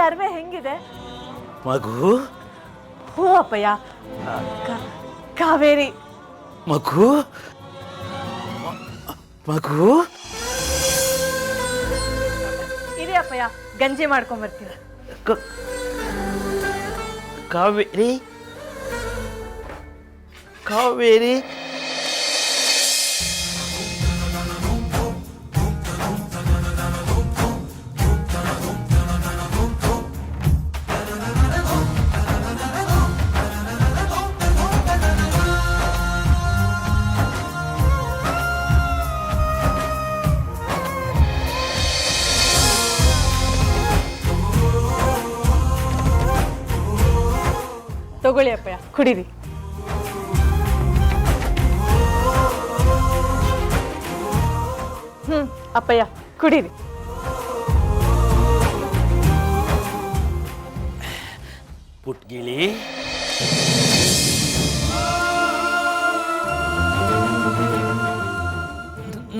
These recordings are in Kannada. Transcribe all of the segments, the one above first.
ಅರ್ವೆ ಹೆಂಗಿದೆ? ಮಗು. ಹ್ಞೂ ಅಪ್ಪಯ್ಯ, ಕಾವೇರಿ. ಮಗು ಮಗು ಇರಿ ಅಪ್ಪಯ್ಯ, ಗಂಜಿ ಮಾಡ್ಕೊಂಬರ್ತೀರ. ಕಾವೇರಿ ಕಾವೇರಿ ತಗೊಳ್ಳಿ ಅಪ್ಪಯ್ಯ, ಕುಡೀರಿ. ಅಪ್ಪಯ್ಯ ಕುಡೀರಿ. ಪುಟ್ಗಿಳಿ,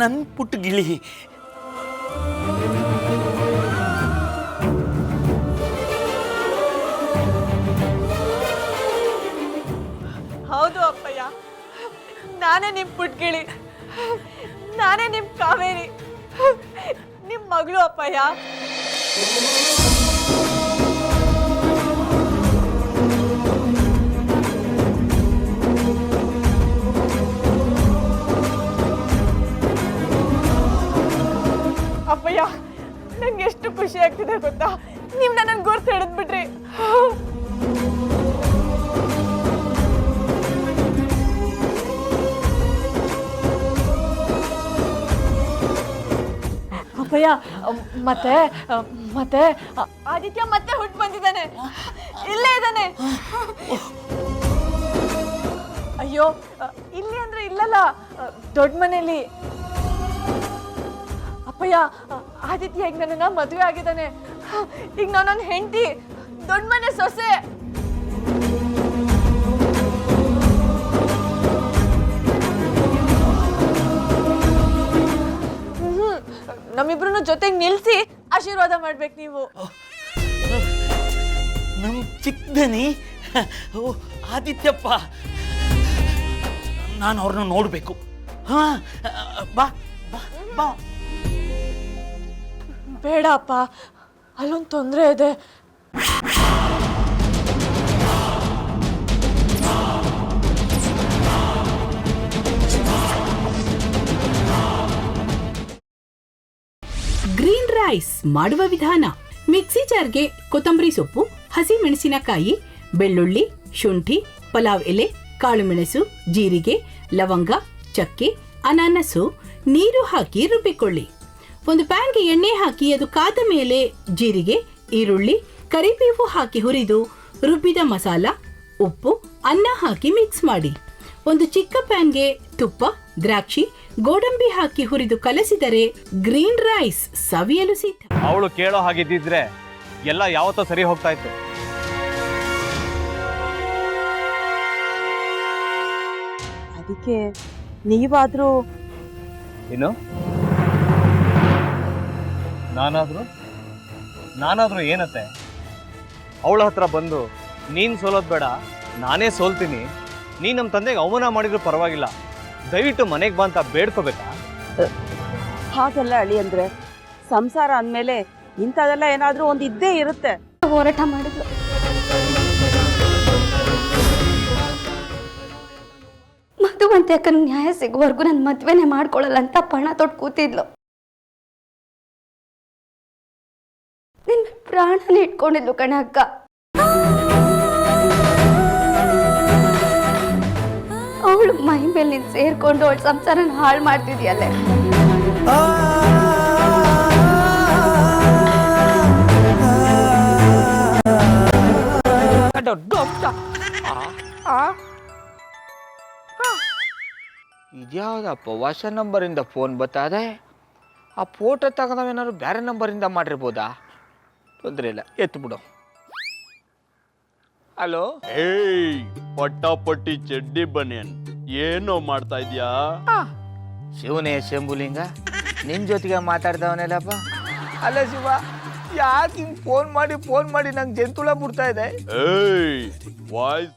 ನನ್ನ ಪುಟ್ಗಿಳಿ. ಹೌದು ಅಪ್ಪಯ್ಯ, ನಾನೇ ನಿಮ್ಮ ಪುಟ್ಗಿಳಿ, ನಾನೇ ನಿಮ್ಮ ಕಾವೇರಿ, ನಿಮ್ಮ ಮಗಳು ಅಪ್ಪಯ್ಯ. ಅಪ್ಪಯ್ಯ, ನಂಗೆ ಎಷ್ಟು ಖುಷಿ ಆಗ್ತಿದೆ ಗೊತ್ತಾ, ನೀವು ನನ್ನನ್ನು ಗುರ್ತು ಹಿಡಿದ್ಬಿಟ್ರಿ. ಅಪ್ಪಯ್ಯ, ಮತ್ತೆ ಮತ್ತೆ ಆದಿತ್ಯ ಮತ್ತೆ ಹುಟ್ಟು ಬಂದಿದ್ದಾನೆ, ಇಲ್ಲೇ ಇದ್ದಾನೆ. ಅಯ್ಯೋ, ಇಲ್ಲಿ ಅಂದ್ರೆ ಇಲ್ಲಲ್ಲ, ದೊಡ್ಡ ಮನೇಲಿ. ಅಪ್ಪಯ್ಯ, ಆದಿತ್ಯ ಈಗ ನನ್ನ ಮದುವೆ ಆಗಿದ್ದಾನೆ, ಈಗ ನನ್ನ ಹೆಂಡತಿ, ದೊಡ್ಡ ಮನೆ ಸೊಸೆ. ನಮ್ಮಿಬ್ರು ಜೊತೆಗೆ ನಿಲ್ಸಿ ಆಶೀರ್ವಾದ ಮಾಡ್ಬೇಕು ನೀವು. ನಮ್ ಚಿಕ್ಕದನಿ ಆದಿತ್ಯಪ್ಪ, ನಾನು ಅವ್ರನ್ನ ನೋಡ್ಬೇಕು. ಹಾ, ಬಾ ಬಾ ಬಾ. ಬೇಡ ಅಪ್ಪ, ಅಲ್ಲೊಂದು ತೊಂದರೆ ಇದೆ. ಗ್ರೀನ್ ರೈಸ್ ಮಾಡುವ ವಿಧಾನ: ಮಿಕ್ಸಿ ಜಾರ್ಗೆ ಕೊತ್ತಂಬರಿ ಸೊಪ್ಪು, ಹಸಿ ಮೆಣಸಿನಕಾಯಿ, ಬೆಳ್ಳುಳ್ಳಿ, ಶುಂಠಿ, ಪಲಾವ್ ಎಲೆ, ಕಾಳುಮೆಣಸು, ಜೀರಿಗೆ, ಲವಂಗ, ಚಕ್ಕೆ, ಅನಾನಸು, ನೀರು ಹಾಕಿ ರುಬ್ಬಿಕೊಳ್ಳಿ. ಒಂದು ಪ್ಯಾನ್ಗೆ ಎಣ್ಣೆ ಹಾಕಿ ಅದು ಕಾದ ಮೇಲೆ ಜೀರಿಗೆ, ಈರುಳ್ಳಿ, ಕರಿಬೇವು ಹಾಕಿ ಹುರಿದು ರುಬ್ಬಿದ ಮಸಾಲ, ಉಪ್ಪು, ಅನ್ನ ಹಾಕಿ ಮಿಕ್ಸ್ ಮಾಡಿ. ಒಂದು ಚಿಕ್ಕ ಪ್ಯಾನ್ಗೆ ತುಪ್ಪ, ದ್ರಾಕ್ಷಿ, ಗೋಡಂಬಿ ಹಾಕಿ ಹುರಿದು ಕಲಸಿದರೆ ಗ್ರೀನ್ ರೈಸ್ ಸವಿಯಲು ಸಿದ್ಧ. ಅವಳು ಕೇಳೋ ಹಾಗಿದ್ದಿದ್ರೆ ಎಲ್ಲ ಯಾವತ್ತೋ ಸರಿ ಹೋಗ್ತಾ ಇತ್ತು. ಅದಕ್ಕೆ ನೀವಾದ್ರೂ ಏನು? ನಾನಾದ್ರೂ ಏನತ್ತೆ? ಅವಳ ಹತ್ರ ಬಂದು ನೀನು ಸೋಲೋದು ಬೇಡ, ನಾನೇ ಸೋಲ್ತೀನಿ, ನೀನು ನಮ್ಮ ತಂದೆಗೆ ಅವಮಾನ ಮಾಡಿದ್ರು ಪರವಾಗಿಲ್ಲ, ದಯವಿಟ್ಟು ಮನೆಗೆ ಬಾ ಅಂತ ಬೇಡ್ಕೋಬೇಕಾ? ಹಾಗೆಲ್ಲ ಅಳಿ ಅಂದ್ರೆ ಸಂಸಾರ ಅಂದಮೇಲೆ ಇಂಥದೆಲ್ಲ ಏನಾದ್ರೂ ಒಂದು ಇದ್ದೇ ಇರುತ್ತೆ. ಹೋರಾಟ ಮಾಡಿದ್ಲು. ಮಧುವಂತೆ ಅಕ್ಕನ ನ್ಯಾಯ ಸಿಗುವವರೆಗೂ ನನ್ನ ಮದ್ವೆನೆ ಮಾಡ್ಕೊಳ್ಳಲ್ಲ ಅಂತ ಪಣ ತೊಟ್ಟು ಕೂತಿದ್ಲು. ನಿನ್ನ ಪ್ರಾಣನೇ ಇಟ್ಕೊಂಡಿದ್ಲು ಕಣ ಅಕ್ಕ. ಅವಳು ಮೈ ಮೇಲೆ ನೀನು ಸೇರ್ಕೊಂಡು ಅವಳ ಸಂಸಾರನ ಹಾಳು ಮಾಡ್ತಿದ್ಯಲ್ಲೇ. ಇದ್ಯಾವುದಪ್ಪ ಹೊಸ ನಂಬರಿಂದ ಫೋನ್ ಬರ್ತದೆ? ಆ ಫೋಟೋ ತಗೊಂಡವೇನಾದ್ರು ಬೇರೆ ನಂಬರಿಂದ ಮಾಡಿರ್ಬೋದಾ? ತೊಂದರೆ ಇಲ್ಲ, ಎತ್ತು ಬಿಡು. ಹಲೋ, ಏಯ್ ಪಟ್ಟಾಪಟ್ಟಿ ಚಡ್ಡಿ ಬನಿಯನ್, ಏನೋ ಮಾಡ್ತಾ ಇದ್ಯಾ? ಶಿವನೇ ಶಂಭುಲಿಂಗ, ನಿನ್ ಜೊತೆಗೆ ಮಾತಾಡ್ದವನೇಲಪ್ಪ. ಅಲ್ಲ ಶಿವ, ಯಾಕೆ ಹಿಂಗೆ ಫೋನ್ ಮಾಡಿ ನಂಗೆ ಜಂತುಳ ಬಿಡ್ತಾ ಇದೆ ಏಯ್ ವಾಯ್ಸ್